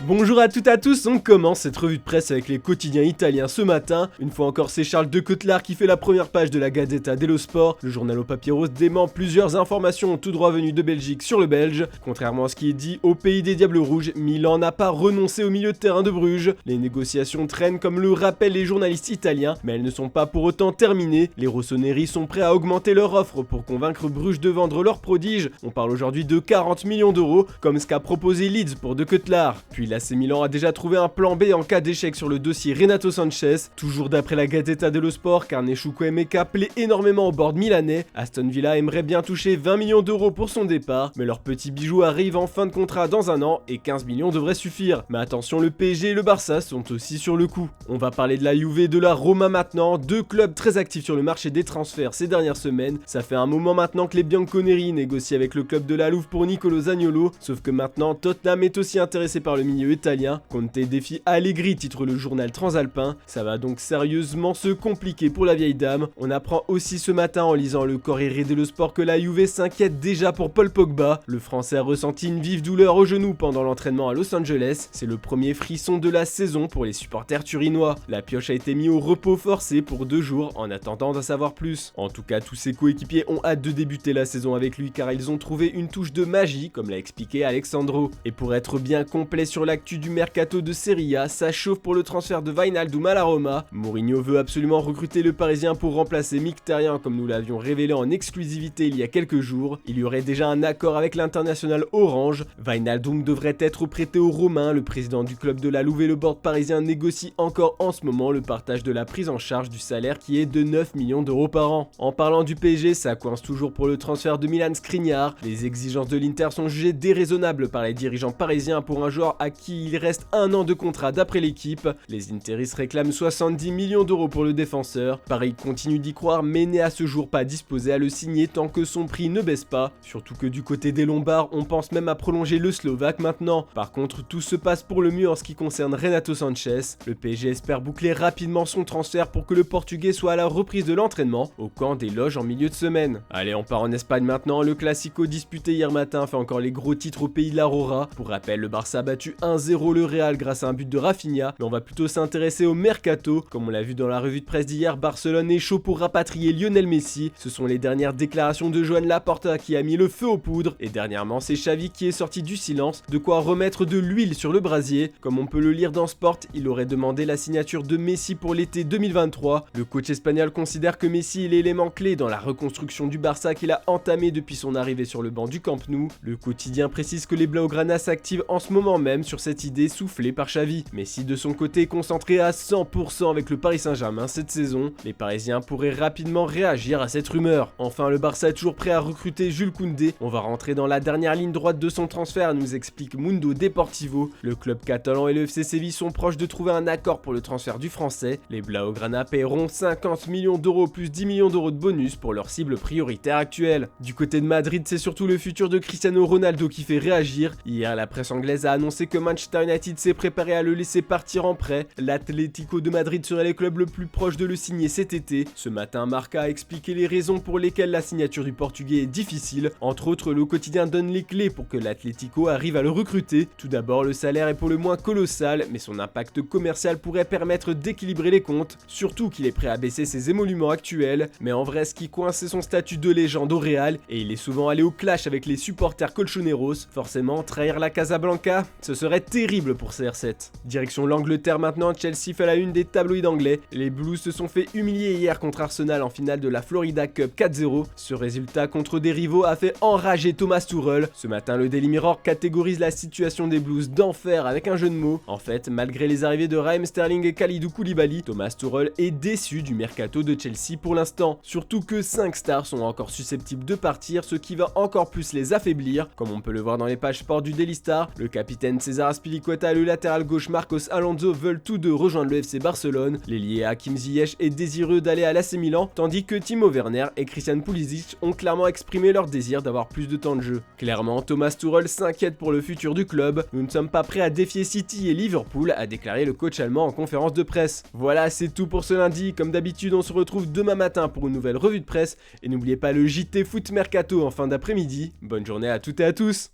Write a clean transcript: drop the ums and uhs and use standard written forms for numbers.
Bonjour à toutes et à tous, on commence cette revue de presse avec les quotidiens italiens ce matin. Une fois encore, c'est Charles de Coetlard qui fait la première page de la Gazzetta dello Sport. Le journal au papier rose dément plusieurs informations tout droit venues de Belgique sur le Belge. Contrairement à ce qui est dit, au pays des Diables Rouges, Milan n'a pas renoncé au milieu de terrain de Bruges. Les négociations traînent comme le rappellent les journalistes italiens, mais elles ne sont pas pour autant terminées. Les Rossoneri sont prêts à augmenter leur offre pour convaincre Bruges de vendre leur prodige. On parle aujourd'hui de 40 millions d'euros, comme ce qu'a proposé Leeds pour de Coetlard. Puis l'AC Milan a déjà trouvé un plan B en cas d'échec sur le dossier Renato Sanchez. Toujours d'après la Gazzetta dello Sport, Carne Chukwuemeka plaît énormément au board milanais. Aston Villa aimerait bien toucher 20 millions d'euros pour son départ, mais leur petit bijou arrive en fin de contrat dans un an et 15 millions devraient suffire. Mais attention, le PSG et le Barça sont aussi sur le coup. On va parler de la Juve et de la Roma maintenant, deux clubs très actifs sur le marché des transferts ces dernières semaines. Ça fait un moment maintenant que les Bianconeri négocient avec le club de la Louve pour Nicolo Zaniolo, sauf que maintenant Tottenham est aussi intéressé par le milieu italien. Conte défie Allegri, titre le journal transalpin. Ça va donc sérieusement se compliquer pour la vieille dame. On apprend aussi ce matin en lisant le Corriere dello Sport que la Juve s'inquiète déjà pour Paul Pogba. Le Français a ressenti une vive douleur au genou pendant l'entraînement à Los Angeles. C'est le premier frisson de la saison pour les supporters turinois. La pioche a été mise au repos forcé pour 2 jours en attendant d'en savoir plus. En tout cas, tous ses coéquipiers ont hâte de débuter la saison avec lui car ils ont trouvé une touche de magie, comme l'a expliqué Alexandro. Et pour être bien complet sur l'actu du mercato de Serie A, ça chauffe pour le transfert de Wijnaldum à la Roma. Mourinho veut absolument recruter le Parisien pour remplacer Mkhitaryan comme nous l'avions révélé en exclusivité il y a quelques jours. Il y aurait déjà un accord avec l'international orange. Wijnaldum devrait être prêté aux Romains. Le président du club de la Louve et le board parisien négocie encore en ce moment le partage de la prise en charge du salaire qui est de 9 millions d'euros par an. En parlant du PSG, ça coince toujours pour le transfert de Milan Skriniar. Les exigences de l'Inter sont jugées déraisonnables par les dirigeants parisiens pour un joueur à qui il reste un an de contrat d'après l'équipe. Les Interistes réclament 70 millions d'euros pour le défenseur. Paris continue d'y croire mais n'est à ce jour pas disposé à le signer tant que son prix ne baisse pas. Surtout que du côté des Lombards, on pense même à prolonger le Slovaque maintenant. Par contre, tout se passe pour le mieux en ce qui concerne Renato Sanchez. Le PSG espère boucler rapidement son transfert pour que le Portugais soit à la reprise de l'entraînement au camp des Loges en milieu de semaine. Allez, on part en Espagne maintenant. Le Classico disputé hier matin fait encore les gros titres au pays de la Rora. Pour rappel, le Barça a battu 1-0 le Real grâce à un but de Rafinha, mais on va plutôt s'intéresser au mercato. Comme on l'a vu dans la revue de presse d'hier, Barcelone est chaud pour rapatrier Lionel Messi. Ce sont les dernières déclarations de Joan Laporta qui a mis le feu aux poudres, et dernièrement c'est Xavi qui est sorti du silence, de quoi remettre de l'huile sur le brasier. Comme on peut le lire dans Sport, il aurait demandé la signature de Messi pour l'été 2023. Le coach espagnol considère que Messi est l'élément clé dans la reconstruction du Barça qu'il a entamé depuis son arrivée sur le banc du Camp Nou. Le quotidien précise que les Blaugrana s'activent en ce moment même sur cette idée soufflée par Xavi. Messi de son côté est concentré à 100% avec le Paris Saint-Germain cette saison. Les Parisiens pourraient rapidement réagir à cette rumeur. Enfin, le Barça est toujours prêt à recruter Jules Koundé. On va rentrer dans la dernière ligne droite de son transfert, nous explique Mundo Deportivo. Le club catalan et le FC Séville sont proches de trouver un accord pour le transfert du français. Les Blaugrana paieront 50 millions d'euros plus 10 millions d'euros de bonus pour leur cible prioritaire actuelle. Du côté de Madrid, c'est surtout le futur de Cristiano Ronaldo qui fait réagir. Hier, la presse anglaise a annoncé que Manchester United s'est préparé à le laisser partir en prêt. L'Atlético de Madrid serait le club le plus proche de le signer cet été. Ce matin, Marca a expliqué les raisons pour lesquelles la signature du Portugais est difficile. Entre autres, le quotidien donne les clés pour que l'Atlético arrive à le recruter. Tout d'abord, le salaire est pour le moins colossal, mais son impact commercial pourrait permettre d'équilibrer les comptes. Surtout qu'il est prêt à baisser ses émoluments actuels. Mais en vrai, ce qui coince, c'est son statut de légende au Real, et il est souvent allé au clash avec les supporters colchoneros. Forcément, trahir la Casablanca, ce serait terrible pour CR7. Direction l'Angleterre maintenant, Chelsea fait la une des tabloïds anglais. Les Blues se sont fait humilier hier contre Arsenal en finale de la Florida Cup 4-0. Ce résultat contre des rivaux a fait enrager Thomas Tuchel. Ce matin, le Daily Mirror catégorise la situation des Blues d'enfer avec un jeu de mots. En fait, malgré les arrivées de Raheem Sterling et Kalidou Koulibaly, Thomas Tuchel est déçu du mercato de Chelsea pour l'instant. Surtout que 5 stars sont encore susceptibles de partir, ce qui va encore plus les affaiblir. Comme on peut le voir dans les pages sport du Daily Star, le capitaine César Azpilicueta et le latéral gauche Marcos Alonso veulent tous deux rejoindre le FC Barcelone. L'ailier Hakim Ziyech est désireux d'aller à l'AC Milan, tandis que Timo Werner et Christian Pulisic ont clairement exprimé leur désir d'avoir plus de temps de jeu. Clairement, Thomas Tuchel s'inquiète pour le futur du club. Nous ne sommes pas prêts à défier City et Liverpool, a déclaré le coach allemand en conférence de presse. Voilà, c'est tout pour ce lundi. Comme d'habitude, on se retrouve demain matin pour une nouvelle revue de presse. Et n'oubliez pas le JT Foot Mercato en fin d'après-midi. Bonne journée à toutes et à tous.